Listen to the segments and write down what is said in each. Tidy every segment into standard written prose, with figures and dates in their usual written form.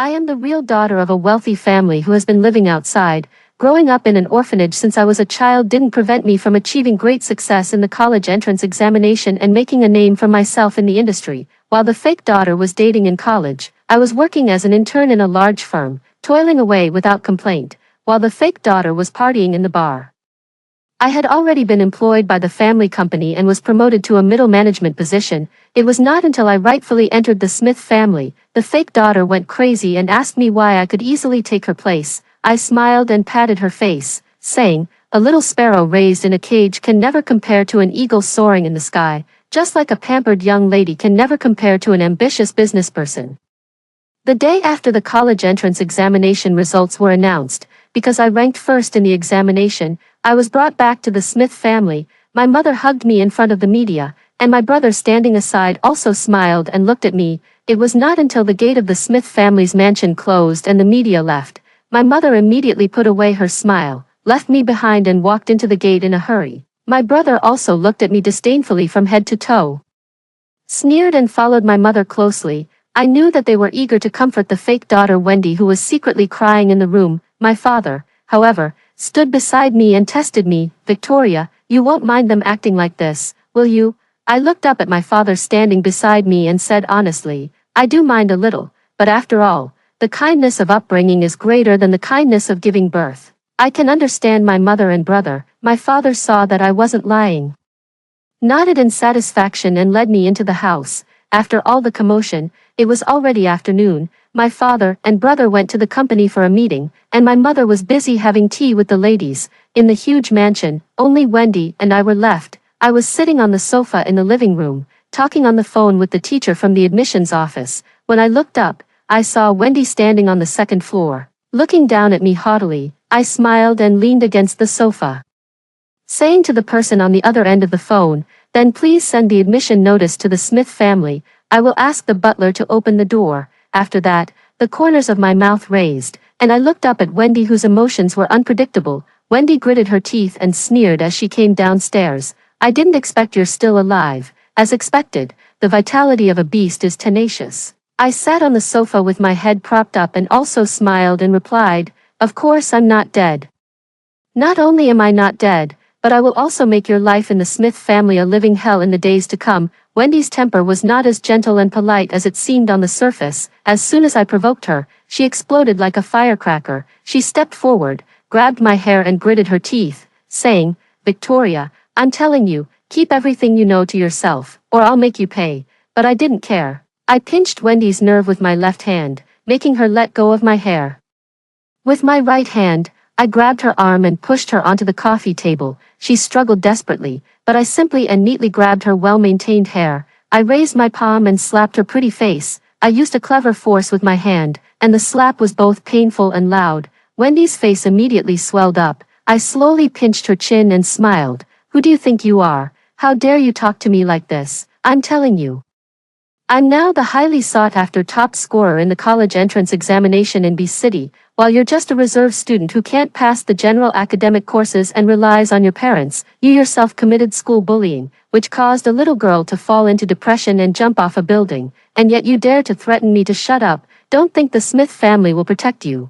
I am the real daughter of a wealthy family who has been living outside. Growing up in an orphanage since I was a child didn't prevent me from achieving great success in the college entrance examination and making a name for myself in the industry. While the fake daughter was dating in college, I was working as an intern in a large firm, toiling away without complaint, while the fake daughter was partying in the bar. I had already been employed by the family company and was promoted to a middle management position. It was not until I rightfully entered the Smith family, the fake daughter went crazy and asked me why I could easily take her place. I smiled and patted her face, saying, "A little sparrow raised in a cage can never compare to an eagle soaring in the sky, just like a pampered young lady can never compare to an ambitious businessperson." The day after the college entrance examination results were announced, because I ranked first in the examination, I was brought back to the Smith family. My mother hugged me in front of the media, and my brother standing aside also smiled and looked at me. It was not until the gate of the Smith family's mansion closed and the media left. My mother immediately put away her smile, left me behind and walked into the gate in a hurry. My brother also looked at me disdainfully from head to toe, sneered and followed my mother closely. I knew that they were eager to comfort the fake daughter Wendy, who was secretly crying in the room. My father, however, stood beside me and tested me. "Victoria, you won't mind them acting like this, will you?" I looked up at my father standing beside me and said honestly, "I do mind a little, but after all, the kindness of upbringing is greater than the kindness of giving birth. I can understand my mother and brother." My father saw that I wasn't lying, nodded in satisfaction and led me into the house. After all the commotion, it was already afternoon. My father and brother went to the company for a meeting, and my mother was busy having tea with the ladies. In the huge mansion, only Wendy and I were left. I was sitting on the sofa in the living room, talking on the phone with the teacher from the admissions office. When I looked up, I saw Wendy standing on the second floor, looking down at me haughtily. I smiled and leaned against the sofa, saying to the person on the other end of the phone, "Then please send the admission notice to the Smith family. I will ask the butler to open the door." After that, the corners of my mouth raised, and I looked up at Wendy, whose emotions were unpredictable. Wendy gritted her teeth and sneered as she came downstairs. "I didn't expect you're still alive." As expected, the vitality of a beast is tenacious. I sat on the sofa with my head propped up and also smiled and replied, "Of course I'm not dead. Not only am I not dead, but I will also make your life in the Smith family a living hell in the days to come." Wendy's temper was not as gentle and polite as it seemed on the surface. As soon as I provoked her, she exploded like a firecracker. She stepped forward, grabbed my hair and gritted her teeth, saying, "Victoria, I'm telling you, keep everything you know to yourself, or I'll make you pay." But I didn't care. I pinched Wendy's nerve with my left hand, making her let go of my hair. With my right hand, I grabbed her arm and pushed her onto the coffee table. She struggled desperately, but I simply and neatly grabbed her well-maintained hair. I raised my palm and slapped her pretty face. I used a clever force with my hand, and the slap was both painful and loud. Wendy's face immediately swelled up. I slowly pinched her chin and smiled. "Who do you think you are? How dare you talk to me like this? I'm telling you, I'm now the highly sought-after top scorer in the college entrance examination in B City, while you're just a reserve student who can't pass the general academic courses and relies on your parents. You yourself committed school bullying, which caused a little girl to fall into depression and jump off a building, and yet you dare to threaten me to shut up. Don't think the Smith family will protect you.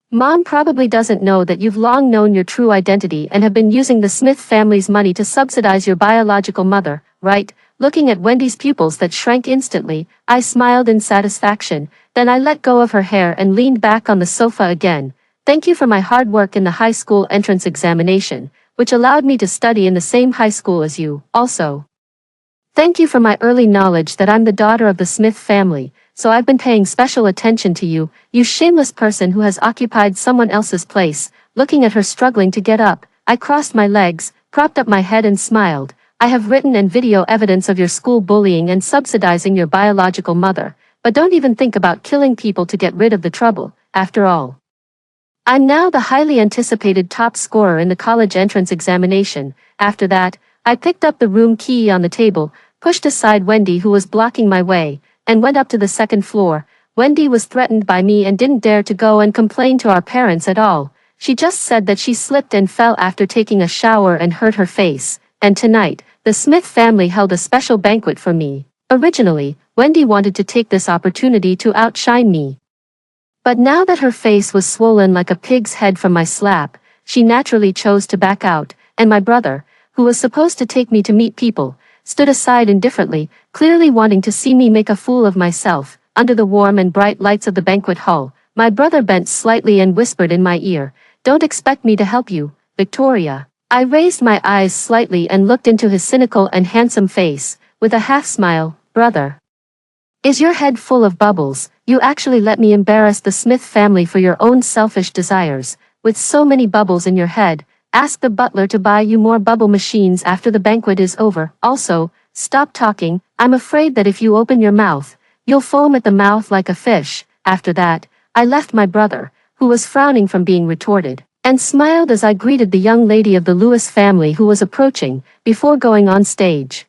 Mom probably doesn't know that you've long known your true identity and have been using the Smith family's money to subsidize your biological mother, right?" Looking at Wendy's pupils that shrank instantly, I smiled in satisfaction. Then I let go of her hair and leaned back on the sofa again. "Thank you for my hard work in the high school entrance examination, which allowed me to study in the same high school as you. Also, thank you for my early knowledge that I'm the daughter of the Smith family, so I've been paying special attention to you, you shameless person who has occupied someone else's place." Looking at her struggling to get up, I crossed my legs, propped up my head and smiled. "I have written and video evidence of your school bullying and subsidizing your biological mother, but don't even think about killing people to get rid of the trouble. After all, I'm now the highly anticipated top scorer in the college entrance examination." After that, I picked up the room key on the table, pushed aside Wendy, who was blocking my way, and went up to the second floor. Wendy was threatened by me and didn't dare to go and complain to our parents at all. She just said that she slipped and fell after taking a shower and hurt her face. And tonight, the Smith family held a special banquet for me. Originally, Wendy wanted to take this opportunity to outshine me. But now that her face was swollen like a pig's head from my slap, she naturally chose to back out, and my brother, who was supposed to take me to meet people, stood aside indifferently, clearly wanting to see me make a fool of myself. Under the warm and bright lights of the banquet hall, my brother bent slightly and whispered in my ear, "Don't expect me to help you, Victoria." I raised my eyes slightly and looked into his cynical and handsome face, with a half-smile. "Brother, is your head full of bubbles? You actually let me embarrass the Smith family for your own selfish desires. With so many bubbles in your head, ask the butler to buy you more bubble machines after the banquet is over. Also, stop talking. I'm afraid that if you open your mouth, you'll foam at the mouth like a fish." After that, I left my brother, who was frowning from being retorted, and smiled as I greeted the young lady of the Lewis family who was approaching, before going on stage.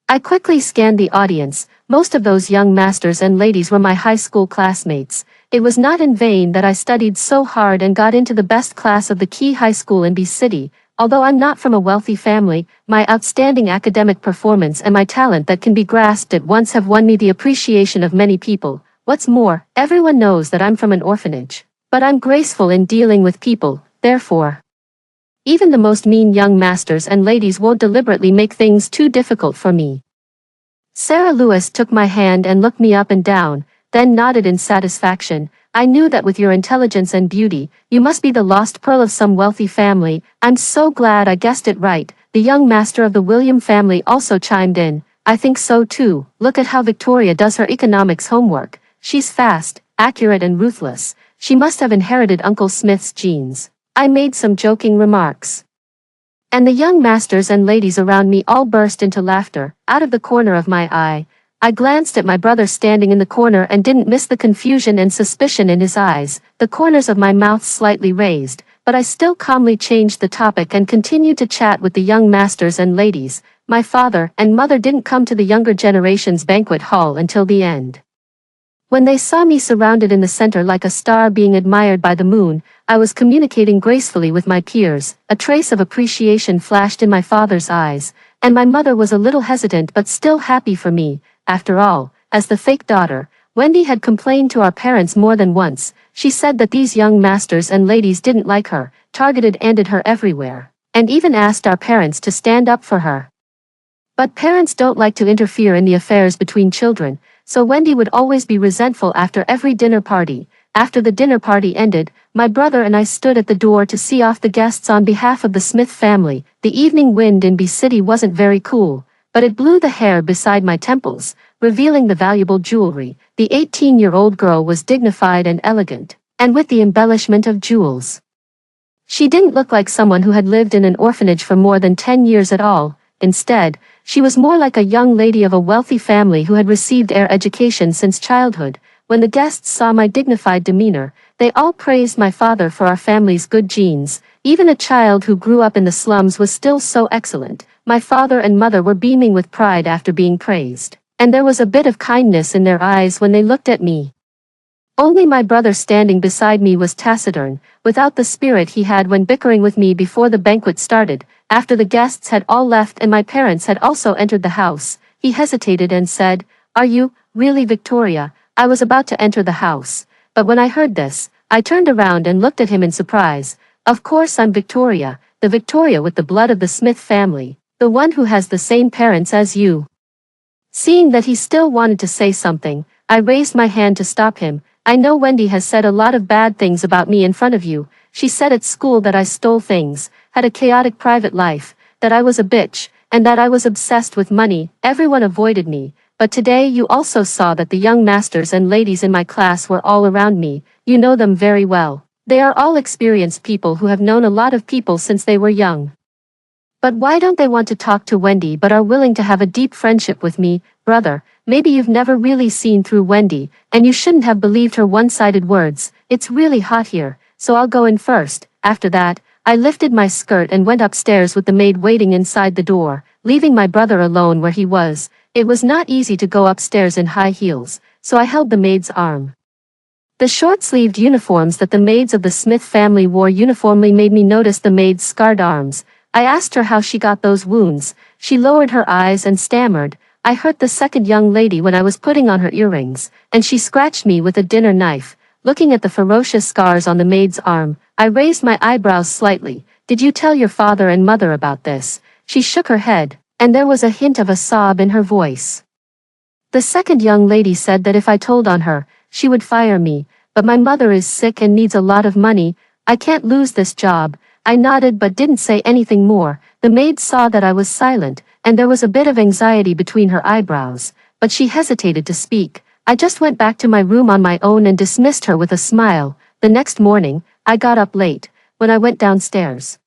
I quickly scanned the audience. Most of those young masters and ladies were my high school classmates. It was not in vain that I studied so hard and got into the best class of the Key High School in B City. Although I'm not from a wealthy family, my outstanding academic performance and my talent that can be grasped at once have won me the appreciation of many people. What's more, everyone knows that I'm from an orphanage. But I'm graceful in dealing with people, therefore. Even the most mean young masters and ladies won't deliberately make things too difficult for me. Sarah Lewis took my hand and looked me up and down, then nodded in satisfaction. "I knew that with your intelligence and beauty, you must be the lost pearl of some wealthy family. I'm so glad I guessed it right." The young master of the William family also chimed in. "I think so too. Look at how Victoria does her economics homework. She's fast, accurate and ruthless. She must have inherited Uncle Smith's genes." I made some joking remarks, and the young masters and ladies around me all burst into laughter. Out of the corner of my eye, I glanced at my brother standing in the corner and didn't miss the confusion and suspicion in his eyes. The corners of my mouth slightly raised, but I still calmly changed the topic and continued to chat with the young masters and ladies. My father and mother didn't come to the younger generation's banquet hall until the end. When they saw me surrounded in the center like a star being admired by the moon, I was communicating gracefully with my peers. A trace of appreciation flashed in my father's eyes, and my mother was a little hesitant but still happy for me. After all, as the fake daughter, Wendy had complained to our parents more than once. She said that these young masters and ladies didn't like her, targeted and her everywhere, and even asked our parents to stand up for her. But parents don't like to interfere in the affairs between children, so Wendy would always be resentful after every dinner party. After the dinner party ended, my brother and I stood at the door to see off the guests on behalf of the Smith family. The evening wind in B City wasn't very cool, but it blew the hair beside my temples, revealing the valuable jewelry. The 18-year-old girl was dignified and elegant, and with the embellishment of jewels. She didn't look like someone who had lived in an orphanage for more than 10 years at all. Instead, she was more like a young lady of a wealthy family who had received air education since childhood. When the guests saw my dignified demeanor, they all praised my father for our family's good genes. Even a child who grew up in the slums was still so excellent. My father and mother were beaming with pride after being praised, and there was a bit of kindness in their eyes when they looked at me. Only my brother standing beside me was taciturn, without the spirit he had when bickering with me before the banquet started. After the guests had all left and my parents had also entered the house, he hesitated and said, "Are you, really Victoria?" I was about to enter the house, but when I heard this, I turned around and looked at him in surprise. "Of course I'm Victoria, the Victoria with the blood of the Smith family, the one who has the same parents as you." Seeing that he still wanted to say something, I raised my hand to stop him. "I know Wendy has said a lot of bad things about me in front of you. She said at school that I stole things, had a chaotic private life, that I was a bitch, and that I was obsessed with money. Everyone avoided me. But today you also saw that the young masters and ladies in my class were all around me. You know them very well. They are all experienced people who have known a lot of people since they were young. But why don't they want to talk to Wendy but are willing to have a deep friendship with me? Brother, maybe you've never really seen through Wendy, and you shouldn't have believed her one-sided words. It's really hot here, so I'll go in first." After that, I lifted my skirt and went upstairs with the maid waiting inside the door, leaving my brother alone where he was. It was not easy to go upstairs in high heels, so I held the maid's arm. The short-sleeved uniforms that the maids of the Smith family wore uniformly made me notice the maid's scarred arms. I asked her how she got those wounds. She lowered her eyes and stammered, "I hurt the second young lady when I was putting on her earrings, and she scratched me with a dinner knife." Looking at the ferocious scars on the maid's arm, I raised my eyebrows slightly. Did you tell your father and mother about this? She shook her head, and there was a hint of a sob in her voice. The second young lady said that if I told on her, she would fire me, but my mother is sick and needs a lot of money. I can't lose this job. I nodded but didn't say anything more. The maid saw that I was silent, and there was a bit of anxiety between her eyebrows, but she hesitated to speak. I just went back to my room on my own and dismissed her with a smile. The next morning, I got up late. When I went downstairs,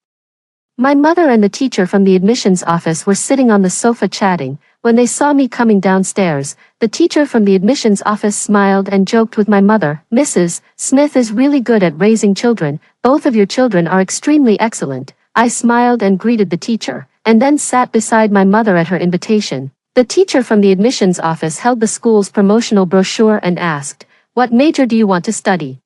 my mother and the teacher from the admissions office were sitting on the sofa chatting. When they saw me coming downstairs, the teacher from the admissions office smiled and joked with my mother. Mrs. Smith is really good at raising children. Both of your children are extremely excellent. I smiled and greeted the teacher, and then sat beside my mother at her invitation. The teacher from the admissions office held the school's promotional brochure and asked, "What major do you want to study?"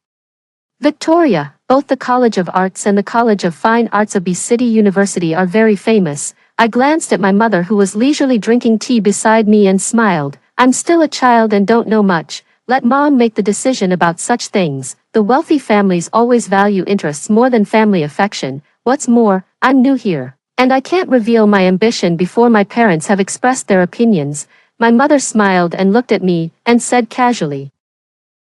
Victoria. Both the College of Arts and the College of Fine Arts of B-City University are very famous. I glanced at my mother who was leisurely drinking tea beside me and smiled. I'm still a child and don't know much. Let mom make the decision about such things. The wealthy families always value interests more than family affection. What's more, I'm new here, and I can't reveal my ambition before my parents have expressed their opinions. My mother smiled and looked at me and said casually,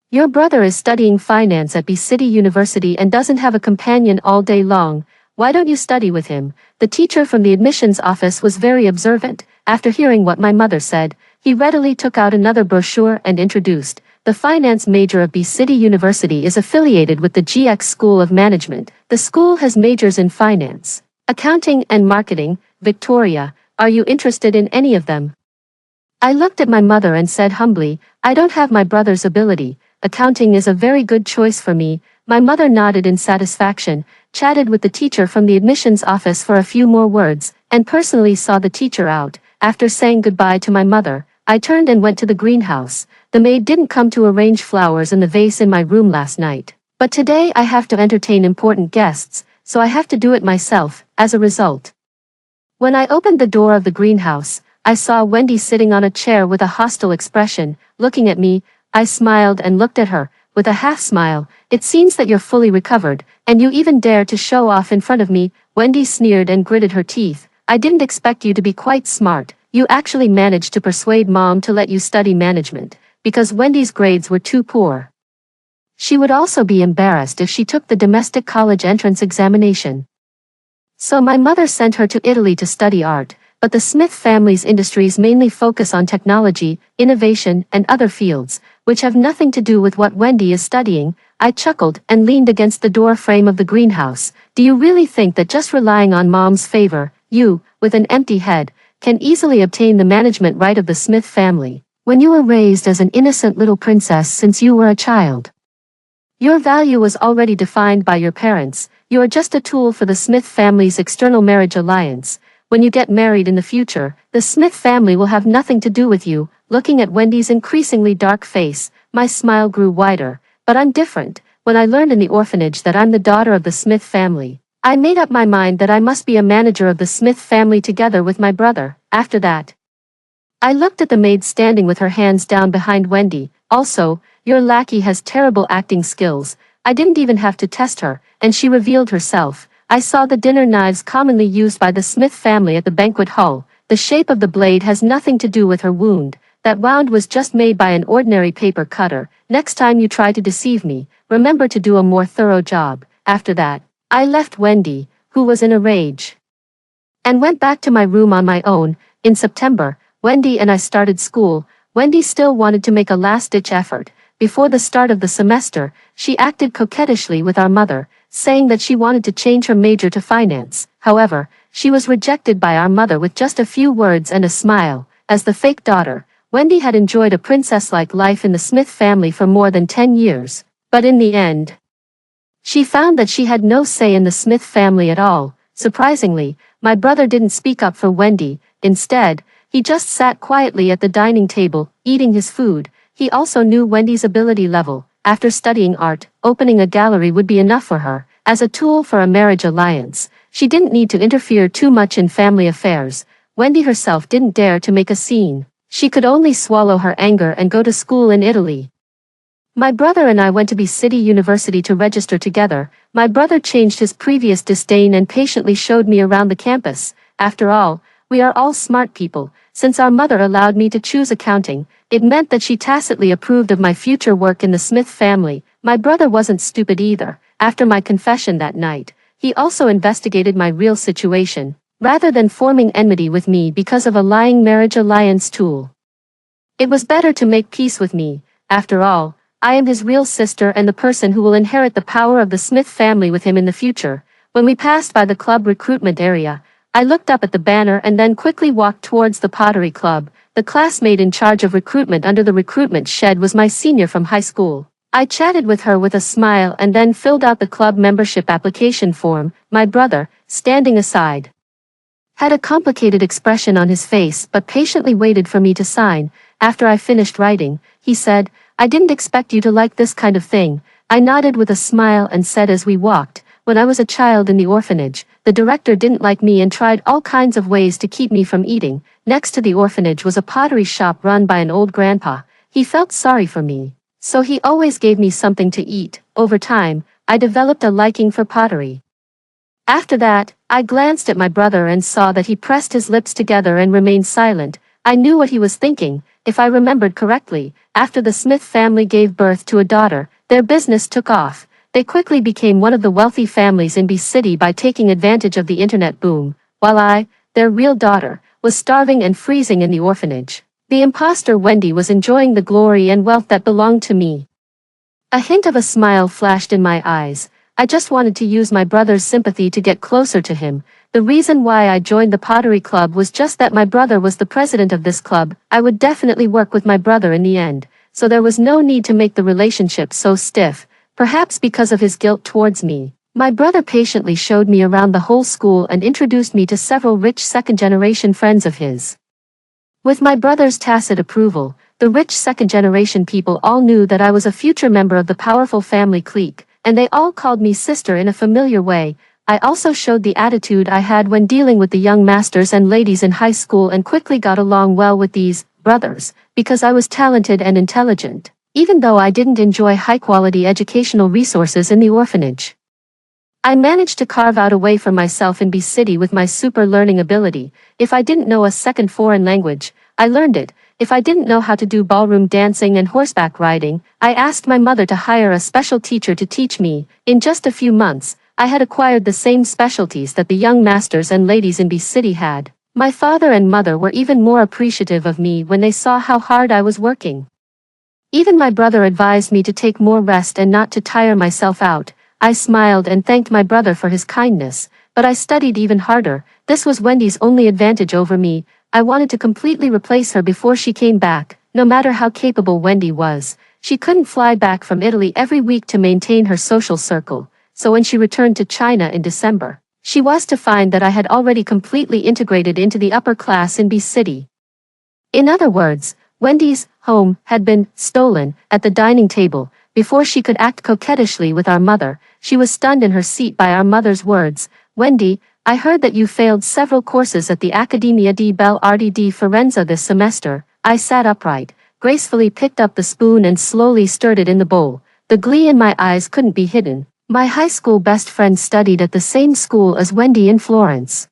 "Your brother is studying finance at B-City University and doesn't have a companion all day long. Why don't you study with him?" The teacher from the admissions office was very observant. After hearing what my mother said, he readily took out another brochure and introduced, "The finance major of B-City University is affiliated with the GX School of Management. The school has majors in finance, accounting and marketing. Victoria, are you interested in any of them?" I looked at my mother and said humbly, "I don't have my brother's ability. Accounting is a very good choice for me." My mother nodded in satisfaction, chatted with the teacher from the admissions office for a few more words, and personally saw the teacher out. After saying goodbye to my mother, I turned and went to the greenhouse. The maid didn't come to arrange flowers in the vase in my room last night, but today I have to entertain important guests, so I have to do it myself. As a result, when I opened the door of the greenhouse, I saw Wendy sitting on a chair with a hostile expression, looking at me. I smiled and looked at her, with a half-smile. "It seems that you're fully recovered, and you even dare to show off in front of me." Wendy sneered and gritted her teeth. "I didn't expect you to be quite smart. You actually managed to persuade mom to let you study management, because Wendy's grades were too poor. She would also be embarrassed if she took the domestic college entrance examination. So my mother sent her to Italy to study art, but the Smith family's industries mainly focus on technology, innovation, and other fields, which have nothing to do with what Wendy is studying." I chuckled and leaned against the door frame of the greenhouse. "Do you really think that just relying on mom's favor, you, with an empty head, can easily obtain the management right of the Smith family, when you were raised as an innocent little princess since you were a child? Your value was already defined by your parents. You are just a tool for the Smith family's external marriage alliance. When you get married in the future, the Smith family will have nothing to do with you." Looking at Wendy's increasingly dark face, my smile grew wider. "But I'm different. When I learned in the orphanage that I'm the daughter of the Smith family, I made up my mind that I must be a manager of the Smith family together with my brother." After that, I looked at the maid standing with her hands down behind Wendy. "Also, your lackey has terrible acting skills." I didn't even have to test her, and she revealed herself. I saw the dinner knives commonly used by the Smith family at the banquet hall. The shape of the blade has nothing to do with her wound. That wound was just made by an ordinary paper cutter. Next time you try to deceive me, remember to do a more thorough job. After that, I left Wendy, who was in a rage, and went back to my room on my own. In September, Wendy and I started school. Wendy still wanted to make a last-ditch effort. Before the start of the semester, she acted coquettishly with our mother, saying that she wanted to change her major to finance. However, she was rejected by our mother with just a few words and a smile. As the fake daughter, Wendy had enjoyed a princess-like life in the Smith family for more than 10 years. But in the end, she found that she had no say in the Smith family at all. Surprisingly, my brother didn't speak up for Wendy. Instead, he just sat quietly at the dining table, eating his food. He also knew Wendy's ability level. After studying art, opening a gallery would be enough for her. As a tool for a marriage alliance, she didn't need to interfere too much in family affairs. Wendy herself didn't dare to make a scene. She could only swallow her anger and go to school in Italy. My brother and I went to B City University to register together. My brother changed his previous disdain and patiently showed me around the campus. After all, we are all smart people. Since our mother allowed me to choose accounting, it meant that she tacitly approved of my future work in the Smith family. My brother wasn't stupid either. After my confession that night, he also investigated my real situation, rather than forming enmity with me because of a lying marriage alliance tool. It was better to make peace with me. After all, I am his real sister and the person who will inherit the power of the Smith family with him in the future. When we passed by the club recruitment area, I looked up at the banner and then quickly walked towards the pottery club. The classmate in charge of recruitment under the recruitment shed was my senior from high school. I chatted with her with a smile and then filled out the club membership application form. My brother, standing aside, had a complicated expression on his face but patiently waited for me to sign. After I finished writing, he said, "I didn't expect you to like this kind of thing." I nodded with a smile and said as we walked, "When I was a child in the orphanage, the director didn't like me and tried all kinds of ways to keep me from eating." Next to the orphanage was a pottery shop run by an old grandpa. He felt sorry for me, so he always gave me something to eat. Over time, I developed a liking for pottery. After that, I glanced at my brother and saw that he pressed his lips together and remained silent. I knew what he was thinking. If I remembered correctly, after the Smith family gave birth to a daughter, their business took off. They quickly became one of the wealthy families in B City by taking advantage of the internet boom, while I, their real daughter, was starving and freezing in the orphanage. The imposter Wendy was enjoying the glory and wealth that belonged to me. A hint of a smile flashed in my eyes. I just wanted to use my brother's sympathy to get closer to him. The reason why I joined the pottery club was just that my brother was the president of this club. I would definitely work with my brother in the end, so there was no need to make the relationship so stiff, perhaps because of his guilt towards me. My brother patiently showed me around the whole school and introduced me to several rich second-generation friends of his. With my brother's tacit approval, the rich second-generation people all knew that I was a future member of the powerful family clique, and they all called me sister in a familiar way. I also showed the attitude I had when dealing with the young masters and ladies in high school and quickly got along well with these brothers, because I was talented and intelligent, even though I didn't enjoy high-quality educational resources in the orphanage. I managed to carve out a way for myself in B City with my super learning ability. If I didn't know a second foreign language, I learned it. If I didn't know how to do ballroom dancing and horseback riding, I asked my mother to hire a special teacher to teach me. In just a few months, I had acquired the same specialties that the young masters and ladies in B City had. My father and mother were even more appreciative of me when they saw how hard I was working. Even my brother advised me to take more rest and not to tire myself out. I smiled and thanked my brother for his kindness, but I studied even harder. This was Wendy's only advantage over me. I wanted to completely replace her before she came back. No matter how capable Wendy was, she couldn't fly back from Italy every week to maintain her social circle, so when she returned to China in December, she was to find that I had already completely integrated into the upper class in B City. In other words, Wendy's home had been stolen. At the dining table, before she could act coquettishly with our mother, she was stunned in her seat by our mother's words. "Wendy, I heard that you failed several courses at the Accademia di Belle Arti di Firenze this semester." I sat upright, gracefully picked up the spoon and slowly stirred it in the bowl. The glee in my eyes couldn't be hidden. My high school best friend studied at the same school as Wendy in Florence.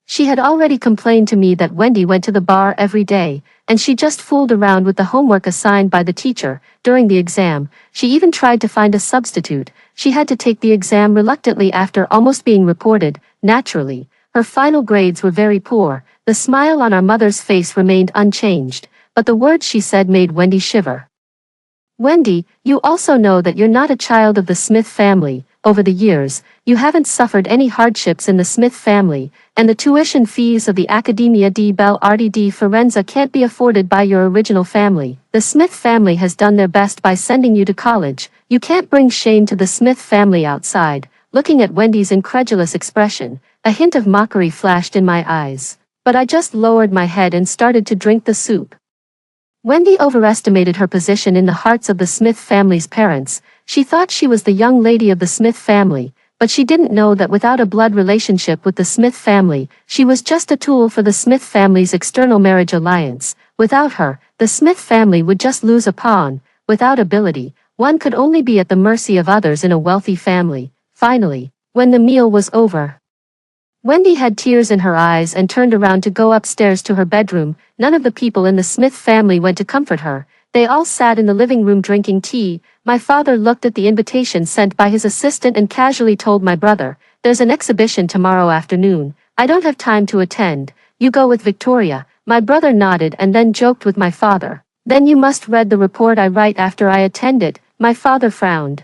She had already complained to me that Wendy went to the bar every day, and she just fooled around with the homework assigned by the teacher. During the exam, she even tried to find a substitute. She had to take the exam reluctantly after almost being reported. Naturally, her final grades were very poor. The smile on our mother's face remained unchanged, but the words she said made Wendy shiver. "Wendy, you also know that you're not a child of the Smith family. Over the years, you haven't suffered any hardships in the Smith family, and the tuition fees of the Accademia di Belle Arti di Firenze can't be afforded by your original family. The Smith family has done their best by sending you to college. You can't bring shame to the Smith family outside." Looking at Wendy's incredulous expression, a hint of mockery flashed in my eyes, but I just lowered my head and started to drink the soup. Wendy overestimated her position in the hearts of the Smith family's parents. She thought she was the young lady of the Smith family, but she didn't know that without a blood relationship with the Smith family, she was just a tool for the Smith family's external marriage alliance. Without her, the Smith family would just lose a pawn. without ability, one could only be at the mercy of others in a wealthy family. Finally, when the meal was over, Wendy had tears in her eyes and turned around to go upstairs to her bedroom. None of the people in the Smith family went to comfort her. They all sat in the living room drinking tea. My father looked at the invitation sent by his assistant and casually told my brother, "There's an exhibition tomorrow afternoon. I don't have time to attend. You go with Victoria." My brother nodded and then joked with my father, "Then you must read the report I write after I attend it." My father frowned.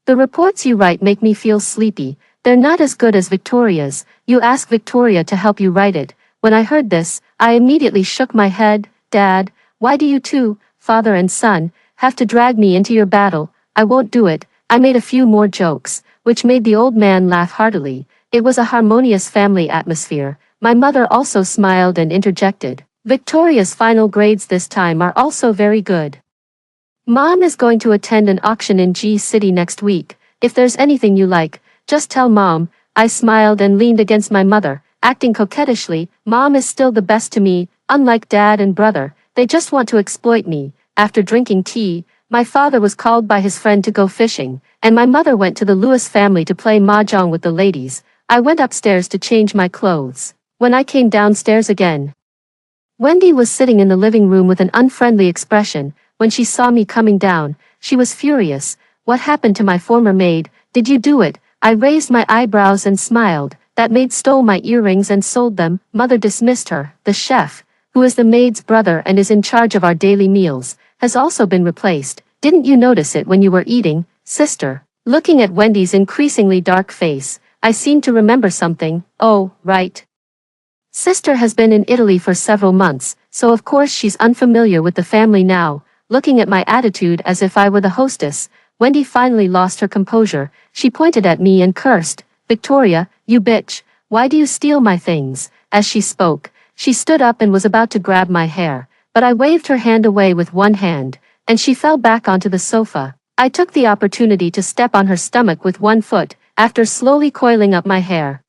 "The reports you write make me feel sleepy. They're not as good as Victoria's. You ask Victoria to help you write it." When I heard this, I immediately shook my head. "Dad, why do you two, father and son, have to drag me into your battle? I won't do it." I made a few more jokes, which made the old man laugh heartily. It was a harmonious family atmosphere. My mother also smiled and interjected, "Victoria's final grades this time are also very good. Mom is going to attend an auction in G City next week. If there's anything you like, just tell Mom." I smiled and leaned against my mother, acting coquettishly. Mom is still the best to me. Unlike Dad and brother, they just want to exploit me. After drinking tea, my father was called by his friend to go fishing, and my mother went to the Lewis family to play mahjong with the ladies. I went upstairs to change my clothes. When I came downstairs again, Wendy was sitting in the living room with an unfriendly expression. When she saw me coming down, she was furious. "What happened to my former maid? Did you do it?" I raised my eyebrows and smiled. "That maid stole my earrings and sold them." Mother dismissed her. "The chef, who is the maid's brother and is in charge of our daily meals, has also been replaced. Didn't you notice it when you were eating, sister?" Looking at Wendy's increasingly dark face, I seemed to remember something. "Oh, right. Sister has been in Italy for several months, so of course she's unfamiliar with the family now." Looking at my attitude as if I were the hostess, Wendy finally lost her composure. She pointed at me and cursed, "Victoria, you bitch, why do you steal my things?" As she spoke, she stood up and was about to grab my hair, but I waved her hand away with one hand, and she fell back onto the sofa. I took the opportunity to step on her stomach with one foot, after slowly coiling up my hair.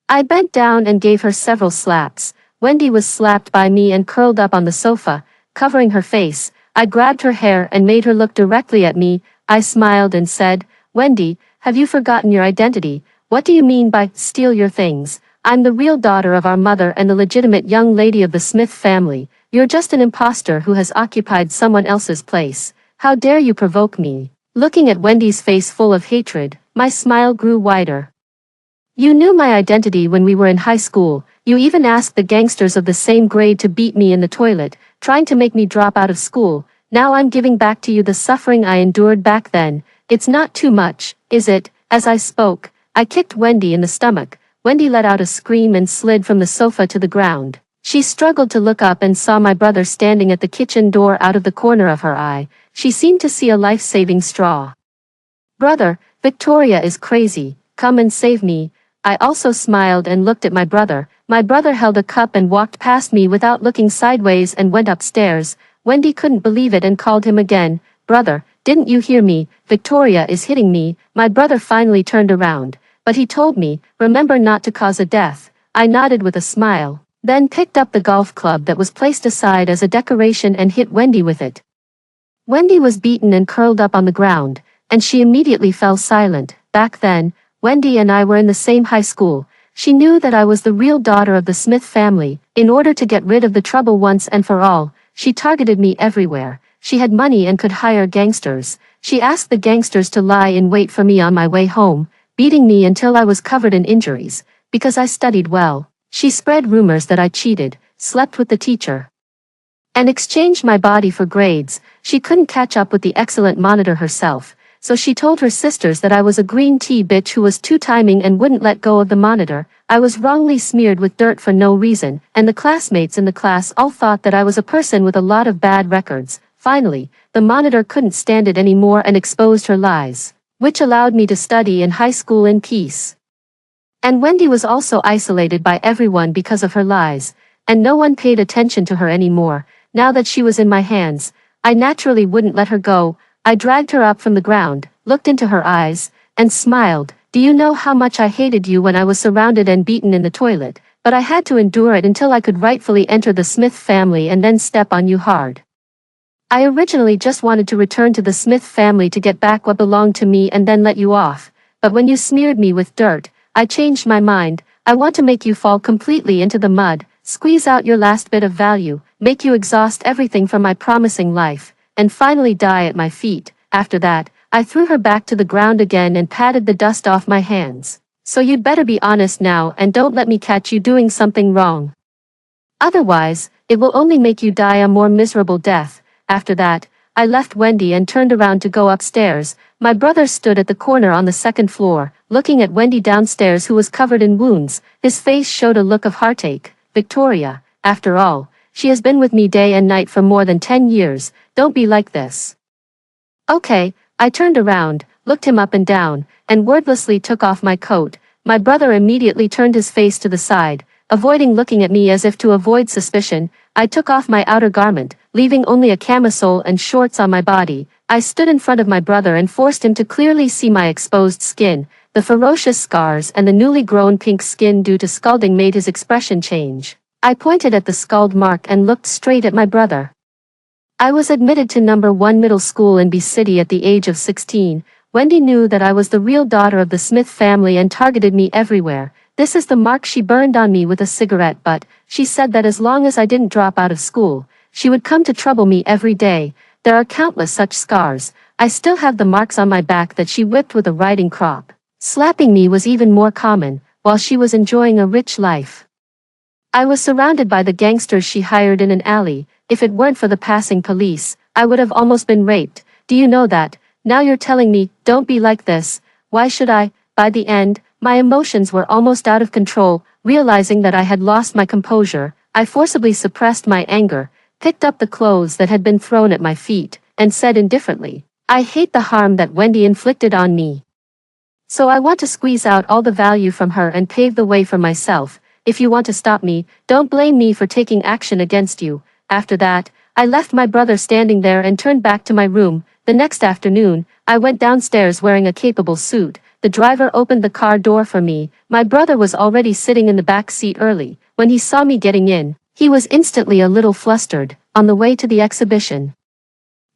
I bent down and gave her several slaps. Wendy was slapped by me and curled up on the sofa, covering her face. I grabbed her hair and made her look directly at me. I smiled and said, "Wendy, have you forgotten your identity? What do you mean by steal your things? I'm the real daughter of our mother and the legitimate young lady of the Smith family. You're just an imposter who has occupied someone else's place. How dare you provoke me?" Looking at Wendy's face full of hatred, my smile grew wider. "You knew my identity when we were in high school. You even asked the gangsters of the same grade to beat me in the toilet, trying to make me drop out of school. Now I'm giving back to you the suffering I endured back then. It's not too much, is it?" As I spoke, I kicked Wendy in the stomach. Wendy let out a scream and slid from the sofa to the ground. She struggled to look up and saw my brother standing at the kitchen door out of the corner of her eye. She seemed to see a life-saving straw. "Brother, Victoria is crazy. Come and save me." I also smiled and looked at my brother. My brother held a cup and walked past me without looking sideways and went upstairs. Wendy couldn't believe it and called him again. "Brother, didn't you hear me? Victoria is hitting me." My brother finally turned around, but he told me, "Remember not to cause a death." I nodded with a smile, then picked up the golf club that was placed aside as a decoration and hit Wendy with it. Wendy was beaten and curled up on the ground, and she immediately fell silent. Back then, Wendy and I were in the same high school. She knew that I was the real daughter of the Smith family. In order to get rid of the trouble once and for all, she targeted me everywhere. She had money and could hire gangsters. She asked the gangsters to lie in wait for me on my way home, beating me until I was covered in injuries. Because I studied well, she spread rumors that I cheated, slept with the teacher, and exchanged my body for grades. She couldn't catch up with the excellent monitor herself, so she told her sisters that I was a green tea bitch who was two-timing and wouldn't let go of the monitor. I was wrongly smeared with dirt for no reason, and the classmates in the class all thought that I was a person with a lot of bad records. Finally, the monitor couldn't stand it anymore and exposed her lies, which allowed me to study in high school in peace. And Wendy was also isolated by everyone because of her lies, and no one paid attention to her anymore. Now that she was in my hands, I naturally wouldn't let her go. I dragged her up from the ground, looked into her eyes, and smiled. "Do you know how much I hated you when I was surrounded and beaten in the toilet? But I had to endure it until I could rightfully enter the Smith family and then step on you hard. I originally just wanted to return to the Smith family to get back what belonged to me and then let you off, but when you smeared me with dirt, I changed my mind. I want to make you fall completely into the mud, squeeze out your last bit of value, make you exhaust everything from my promising life, and finally die at my feet. After that, I threw her back to the ground again and patted the dust off my hands. So you'd better be honest now and don't let me catch you doing something wrong. Otherwise, it will only make you die a more miserable death. After that, I left Wendy and turned around to go upstairs. My brother stood at the corner on the second floor, looking at Wendy downstairs who was covered in wounds. His face showed a look of heartache. Victoria, after all, she has been with me day and night for more than 10 years. Don't be like this. Okay, I turned around, looked him up and down, and wordlessly took off my coat. My brother immediately turned his face to the side, avoiding looking at me as if to avoid suspicion. I took off my outer garment, leaving only a camisole and shorts on my body. I stood in front of my brother and forced him to clearly see my exposed skin. The ferocious scars and the newly grown pink skin due to scalding made his expression change. I pointed at the scald mark and looked straight at my brother. I was admitted to number 1 middle school in B City at the age of 16. Wendy knew that I was the real daughter of the Smith family and targeted me everywhere. This is the mark she burned on me with a cigarette butt. She said that as long as I didn't drop out of school, she would come to trouble me every day. There are countless such scars. I still have the marks on my back that she whipped with a riding crop. Slapping me was even more common, while she was enjoying a rich life. I was surrounded by the gangsters she hired in an alley. If it weren't for the passing police, I would have almost been raped. Do you know that? Now you're telling me, don't be like this. Why should I? By the end, my emotions were almost out of control. Realizing that I had lost my composure, I forcibly suppressed my anger, picked up the clothes that had been thrown at my feet, and said indifferently, I hate the harm that Wendy inflicted on me. So I want to squeeze out all the value from her and pave the way for myself. If you want to stop me, don't blame me for taking action against you. After that, I left my brother standing there and turned back to my room. The next afternoon, I went downstairs wearing a capable suit. The driver opened the car door for me. My brother was already sitting in the back seat early. When he saw me getting in, he was instantly a little flustered. On the way to the exhibition,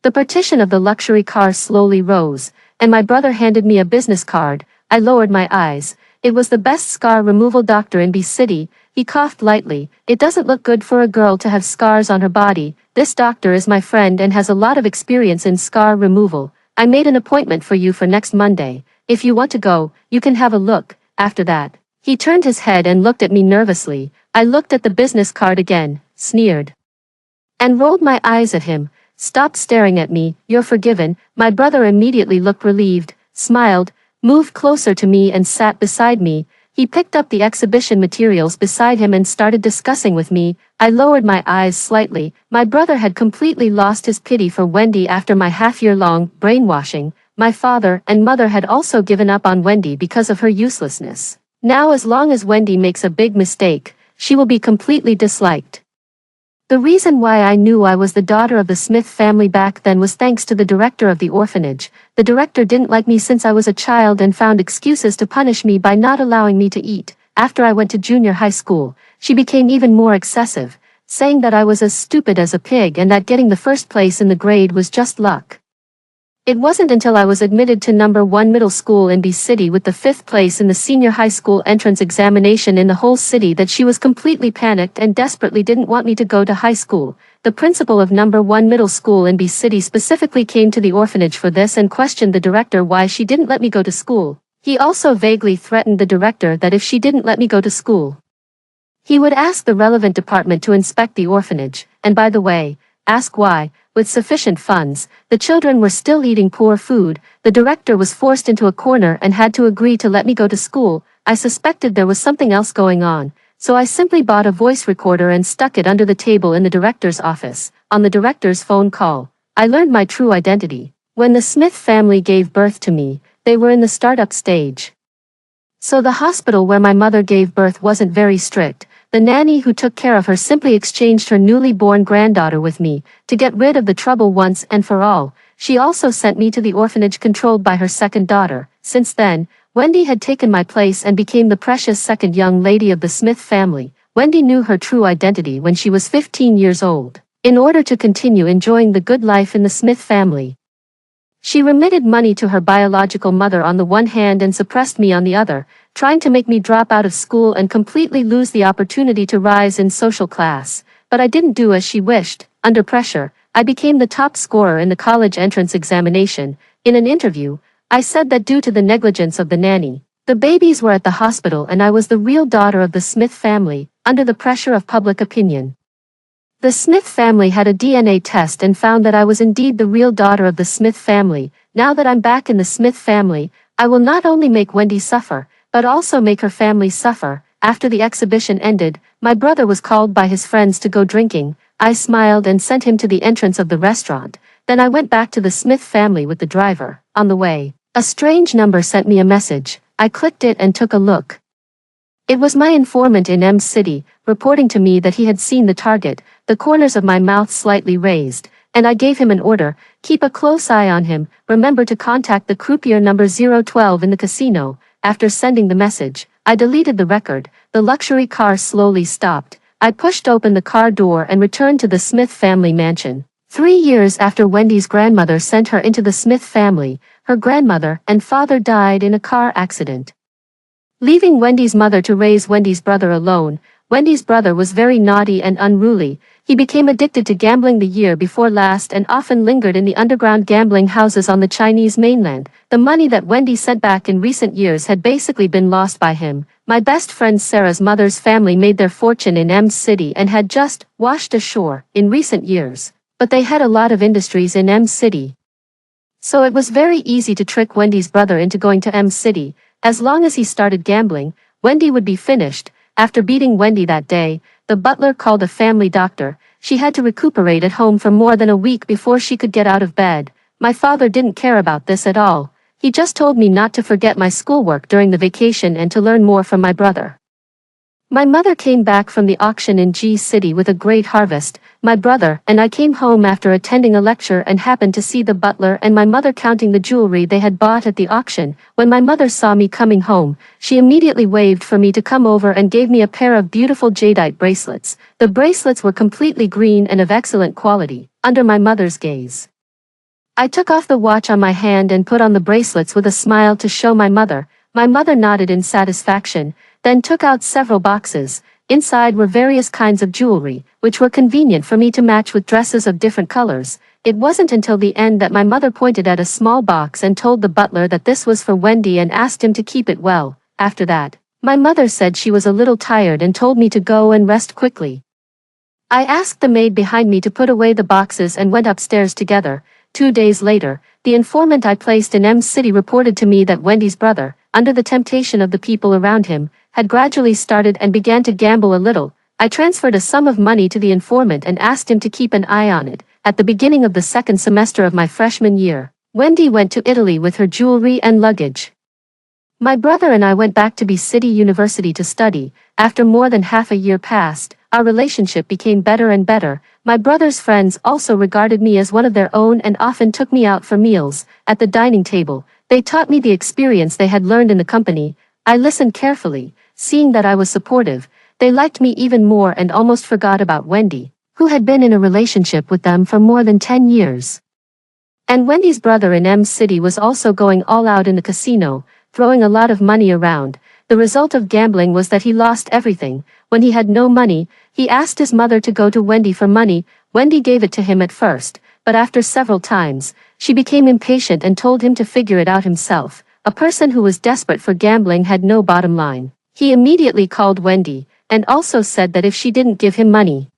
the partition of the luxury car slowly rose, and my brother handed me a business card. I lowered my eyes. It was the best scar removal doctor in B City. He coughed lightly. It doesn't look good for a girl to have scars on her body. This doctor is my friend and has a lot of experience in scar removal. I made an appointment for you for next Monday. If you want to go, you can have a look. After that, he turned his head and looked at me nervously. I looked at the business card again, sneered, and rolled my eyes at him. Stop staring at me, you're forgiven. My brother immediately looked relieved, smiled, moved closer to me and sat beside me. He picked up the exhibition materials beside him and started discussing with me. I lowered my eyes slightly. My brother had completely lost his pity for Wendy after my half-year-long brainwashing. My father and mother had also given up on Wendy because of her uselessness. Now as long as Wendy makes a big mistake, she will be completely disliked. The reason why I knew I was the daughter of the Smith family back then was thanks to the director of the orphanage. The director didn't like me since I was a child and found excuses to punish me by not allowing me to eat. After I went to junior high school, she became even more excessive, saying that I was as stupid as a pig and that getting the first place in the grade was just luck. It wasn't until I was admitted to number 1 middle school in B City with the 5th place in the senior high school entrance examination in the whole city that she was completely panicked and desperately didn't want me to go to high school. The principal of number 1 middle school in B City specifically came to the orphanage for this and questioned the director why she didn't let me go to school. He also vaguely threatened the director that if she didn't let me go to school, he would ask the relevant department to inspect the orphanage, and by the way, ask why. With sufficient funds, the children were still eating poor food. The director was forced into a corner and had to agree to let me go to school. I suspected there was something else going on, so I simply bought a voice recorder and stuck it under the table in the director's office. On the director's phone call, I learned my true identity. When the Smith family gave birth to me, they were in the startup stage. So the hospital where my mother gave birth wasn't very strict. The nanny who took care of her simply exchanged her newly born granddaughter with me, to get rid of the trouble once and for all. She also sent me to the orphanage controlled by her second daughter. Since then, Wendy had taken my place and became the precious second young lady of the Smith family. Wendy knew her true identity when she was 15 years old. in order to continue enjoying the good life in the Smith family. She remitted money to her biological mother on the one hand and suppressed me on the other, trying to make me drop out of school and completely lose the opportunity to rise in social class. But I didn't do as she wished. Under pressure, I became the top scorer in the college entrance examination. In an interview, I said that due to the negligence of the nanny, the babies were at the hospital and I was the real daughter of the Smith family, under the pressure of public opinion. The Smith family had a DNA test and found that I was indeed the real daughter of the Smith family. Now that I'm back in the Smith family, I will not only make Wendy suffer, but also make her family suffer. After the exhibition ended, my brother was called by his friends to go drinking. I smiled and sent him to the entrance of the restaurant. Then I went back to the Smith family with the driver. On the way, a strange number sent me a message. I clicked it and took a look. It was my informant in M City, reporting to me that he had seen the target, the corners of my mouth slightly raised, and I gave him an order: keep a close eye on him, remember to contact the croupier number 012 in the casino. After sending the message, I deleted the record. The luxury car slowly stopped. I pushed open the car door and returned to the Smith family mansion. 3 years after Wendy's grandmother sent her into the Smith family, her grandmother and father died in a car accident, leaving Wendy's mother to raise Wendy's brother alone. Wendy's brother was very naughty and unruly. He became addicted to gambling the year before last and often lingered in the underground gambling houses on the Chinese mainland. The money that Wendy sent back in recent years had basically been lost by him. My best friend Sarah's mother's family made their fortune in M City and had just washed ashore in recent years, but they had a lot of industries in M City. So it was very easy to trick Wendy's brother into going to M City. As long as he started gambling, Wendy would be finished. After beating Wendy that day, the butler called a family doctor. She had to recuperate at home for more than a week before she could get out of bed. My father didn't care about this at all. He just told me not to forget my schoolwork during the vacation and to learn more from my brother. My mother came back from the auction in G City with a great harvest. My brother and I came home after attending a lecture and happened to see the butler and my mother counting the jewelry they had bought at the auction. When my mother saw me coming home, she immediately waved for me to come over and gave me a pair of beautiful jadeite bracelets. The bracelets were completely green and of excellent quality. Under my mother's gaze, I took off the watch on my hand and put on the bracelets with a smile to show my mother. My mother nodded in satisfaction, then took out several boxes. Inside were various kinds of jewelry, which were convenient for me to match with dresses of different colors. It wasn't until the end that my mother pointed at a small box and told the butler that this was for Wendy and asked him to keep it well. After that, my mother said she was a little tired and told me to go and rest quickly. I asked the maid behind me to put away the boxes and went upstairs together. 2 days later, the informant I placed in M City reported to me that Wendy's brother, under the temptation of the people around him, had gradually started and began to gamble a little. I transferred a sum of money to the informant and asked him to keep an eye on it. At the beginning of the second semester of my freshman year, Wendy went to Italy with her jewelry and luggage. My brother and I went back to B City University to study. After more than half a year passed, our relationship became better and better. My brother's friends also regarded me as one of their own and often took me out for meals. At the dining table, they taught me the experience they had learned in the company. I listened carefully, seeing that I was supportive. They liked me even more and almost forgot about Wendy, who had been in a relationship with them for more than 10 years. And Wendy's brother in M City was also going all out in the casino, throwing a lot of money around. The result of gambling was that he lost everything. When he had no money, he asked his mother to go to Wendy for money. Wendy gave it to him at first, but after several times, she became impatient and told him to figure it out himself. A person who was desperate for gambling had no bottom line. He immediately called Wendy, and also said that if she didn't give him money,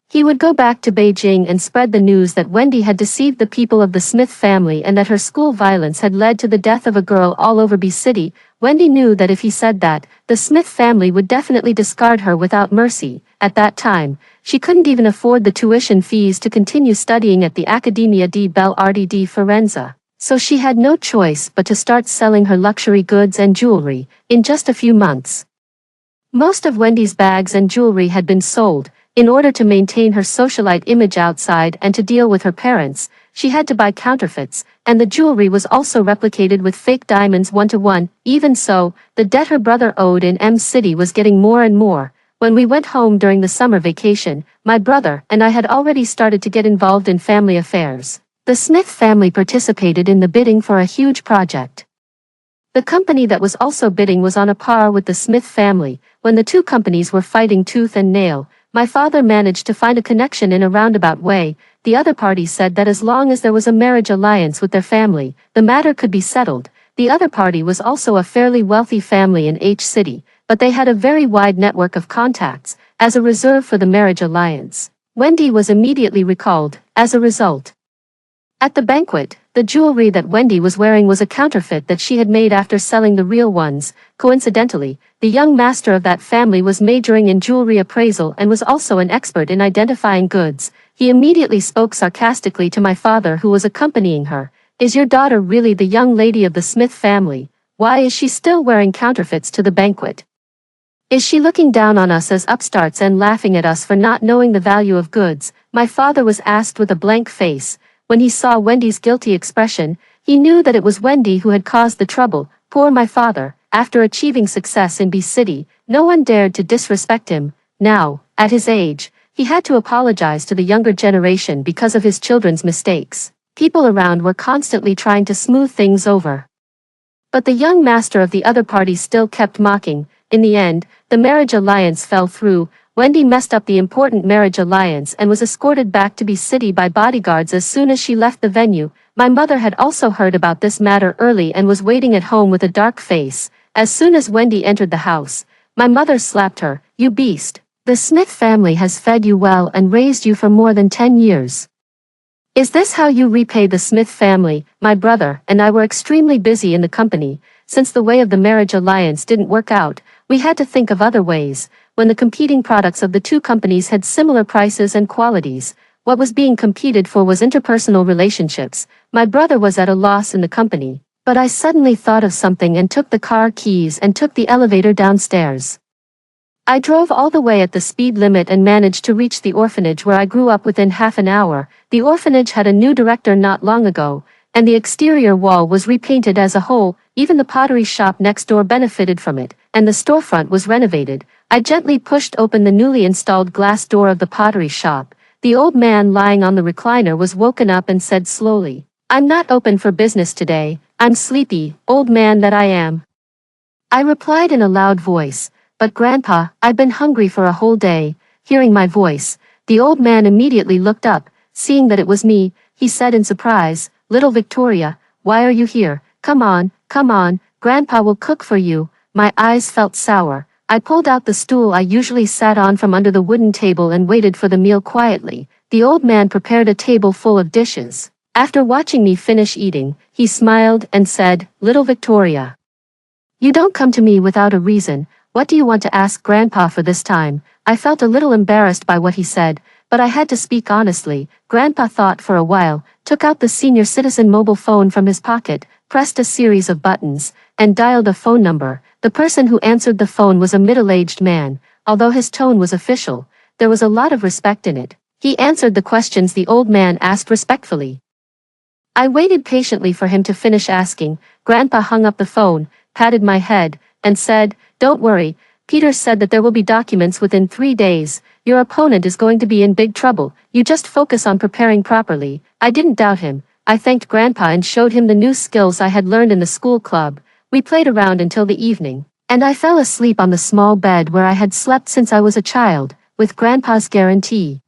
he would go back to Beijing and spread the news that Wendy had deceived the people of the Smith family and that her school violence had led to the death of a girl all over B City. Wendy knew that if he said that, the Smith family would definitely discard her without mercy. At that time, she couldn't even afford the tuition fees to continue studying at the Accademia di Belle Arti di Firenze. So she had no choice but to start selling her luxury goods and jewelry. In just a few months, most of Wendy's bags and jewelry had been sold. In order to maintain her socialite image outside and to deal with her parents, she had to buy counterfeits, and the jewelry was also replicated with fake diamonds 1-to-1. Even so, the debt her brother owed in M City was getting more and more. When we went home during the summer vacation, my brother and I had already started to get involved in family affairs. The Smith family participated in the bidding for a huge project. The company that was also bidding was on a par with the Smith family. When the two companies were fighting tooth and nail, my father managed to find a connection in a roundabout way. The other party said that as long as there was a marriage alliance with their family, the matter could be settled. The other party was also a fairly wealthy family in H City, but they had a very wide network of contacts, as a reserve for the marriage alliance. Wendy was immediately recalled, as a result. At the banquet, the jewelry that Wendy was wearing was a counterfeit that she had made after selling the real ones. Coincidentally, the young master of that family was majoring in jewelry appraisal and was also an expert in identifying goods. He immediately spoke sarcastically to my father, who was accompanying her. "Is your daughter really the young lady of the Smith family? Why is she still wearing counterfeits to the banquet? Is she looking down on us as upstarts and laughing at us for not knowing the value of goods?" My father was asked with a blank face. When he saw Wendy's guilty expression, he knew that it was Wendy who had caused the trouble. Poor my father, after achieving success in B City, no one dared to disrespect him. Now, at his age, he had to apologize to the younger generation because of his children's mistakes. People around were constantly trying to smooth things over. But the young master of the other party still kept mocking. In the end, the marriage alliance fell through. Wendy messed up the important marriage alliance and was escorted back to B City by bodyguards as soon as she left the venue. My mother had also heard about this matter early and was waiting at home with a dark face. As soon as Wendy entered the house, my mother slapped her. "You beast! The Smith family has fed you well and raised you for more than 10 years. Is this how you repay the Smith family?" My brother and I were extremely busy in the company. Since the way of the marriage alliance didn't work out, we had to think of other ways. When the competing products of the two companies had similar prices and qualities, what was being competed for was interpersonal relationships. My brother was at a loss in the company, but I suddenly thought of something and took the car keys and took the elevator downstairs. I drove all the way at the speed limit and managed to reach the orphanage where I grew up within half an hour. The orphanage had a new director not long ago, and the exterior wall was repainted as a whole. Even the pottery shop next door benefited from it, and the storefront was renovated. I gently pushed open the newly installed glass door of the pottery shop. The old man lying on the recliner was woken up and said slowly, "I'm not open for business today. I'm sleepy, old man that I am." I replied in a loud voice, "But Grandpa, I've been hungry for a whole day." Hearing my voice, the old man immediately looked up. Seeing that it was me, he said in surprise, "Little Victoria, why are you here? Come on, Grandpa will cook for you." My eyes felt sour. I pulled out the stool I usually sat on from under the wooden table and waited for the meal quietly. The old man prepared a table full of dishes. After watching me finish eating, he smiled and said, "Little Victoria, you don't come to me without a reason. What do you want to ask Grandpa for this time?" I felt a little embarrassed by what he said, but I had to speak honestly. Grandpa thought for a while, took out the senior citizen mobile phone from his pocket, pressed a series of buttons, and dialed a phone number. The person who answered the phone was a middle-aged man. Although his tone was official, there was a lot of respect in it. He answered the questions the old man asked respectfully. I waited patiently for him to finish asking. Grandpa hung up the phone, patted my head, and said, "Don't worry, Peter said that there will be documents within 3 days. Your opponent is going to be in big trouble. You just focus on preparing properly." I didn't doubt him. I thanked Grandpa and showed him the new skills I had learned in the school club. We played around until the evening, and I fell asleep on the small bed where I had slept since I was a child, with Grandpa's guarantee.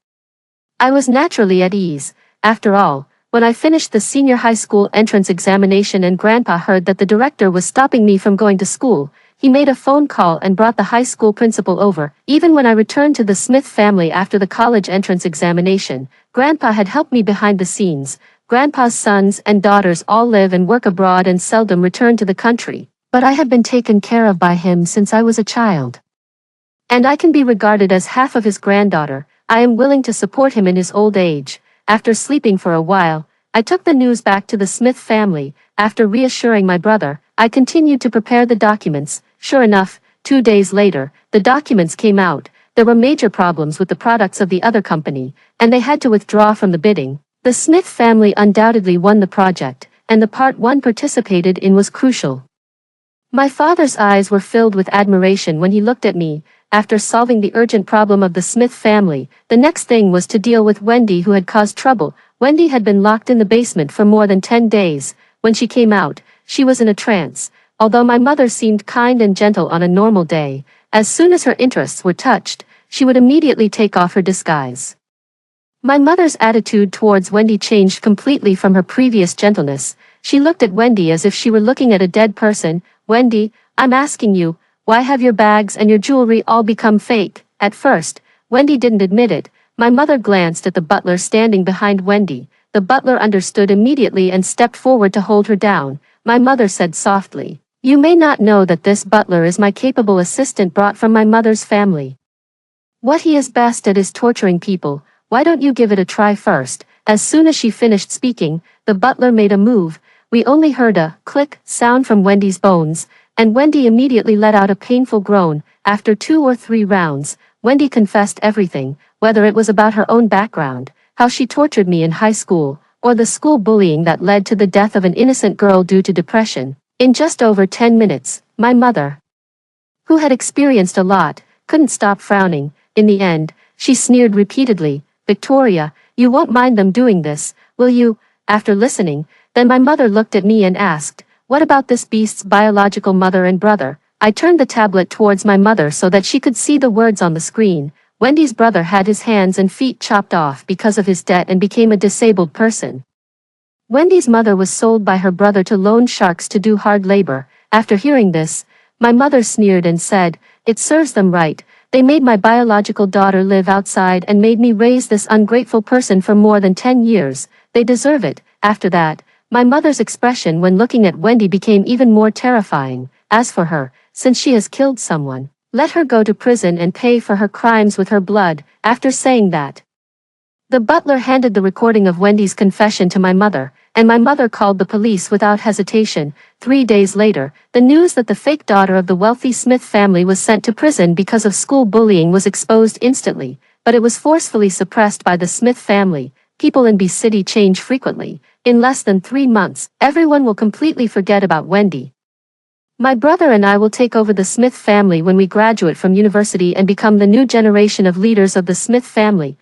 I was naturally at ease. After all, when I finished the senior high school entrance examination and Grandpa heard that the director was stopping me from going to school, he made a phone call and brought the high school principal over. Even when I returned to the Smith family after the college entrance examination, Grandpa had helped me behind the scenes. Grandpa's sons and daughters all live and work abroad and seldom return to the country, but I have been taken care of by him since I was a child. And I can be regarded as half of his granddaughter. I am willing to support him in his old age. After sleeping for a while, I took the news back to the Smith family. After reassuring my brother, I continued to prepare the documents. Sure enough, 2 days later, the documents came out. There were major problems with the products of the other company, and they had to withdraw from the bidding. The Smith family undoubtedly won the project, and the part one participated in was crucial. My father's eyes were filled with admiration when he looked at me. After solving the urgent problem of the Smith family, the next thing was to deal with Wendy, who had caused trouble. Wendy had been locked in the basement for more than 10 days. When she came out, she was in a trance. Although my mother seemed kind and gentle on a normal day, as soon as her interests were touched, she would immediately take off her disguise. My mother's attitude towards Wendy changed completely from her previous gentleness. She looked at Wendy as if she were looking at a dead person. "Wendy, I'm asking you, why have your bags and your jewelry all become fake?" At first, Wendy didn't admit it. My mother glanced at the butler standing behind Wendy. The butler understood immediately and stepped forward to hold her down. My mother said softly, "You may not know that this butler is my capable assistant brought from my mother's family. What he is best at is torturing people. Why don't you give it a try first?" As soon as she finished speaking, the butler made a move. We only heard a click sound from Wendy's bones, and Wendy immediately let out a painful groan. After 2 or 3 rounds, Wendy confessed everything, whether it was about her own background, how she tortured me in high school, or the school bullying that led to the death of an innocent girl due to depression. In just over 10 minutes, my mother, who had experienced a lot, couldn't stop frowning. In the end, she sneered repeatedly, "Victoria, you won't mind them doing this, will you?" After listening, then my mother looked at me and asked, "What about this beast's biological mother and brother?" I turned the tablet towards my mother so that she could see the words on the screen. Wendy's brother had his hands and feet chopped off because of his debt and became a disabled person. Wendy's mother was sold by her brother to loan sharks to do hard labor. After hearing this, my mother sneered and said, "It serves them right. They made my biological daughter live outside and made me raise this ungrateful person for more than 10 years. They deserve it." After that, my mother's expression when looking at Wendy became even more terrifying. As for her, since she has killed someone, let her go to prison and pay for her crimes with her blood. After saying that, the butler handed the recording of Wendy's confession to my mother, and my mother called the police without hesitation. 3 days later, the news that the fake daughter of the wealthy Smith family was sent to prison because of school bullying was exposed instantly, but it was forcefully suppressed by the Smith family. People in B City change frequently. In less than 3 months, everyone will completely forget about Wendy. My brother and I will take over the Smith family when we graduate from university and become the new generation of leaders of the Smith family.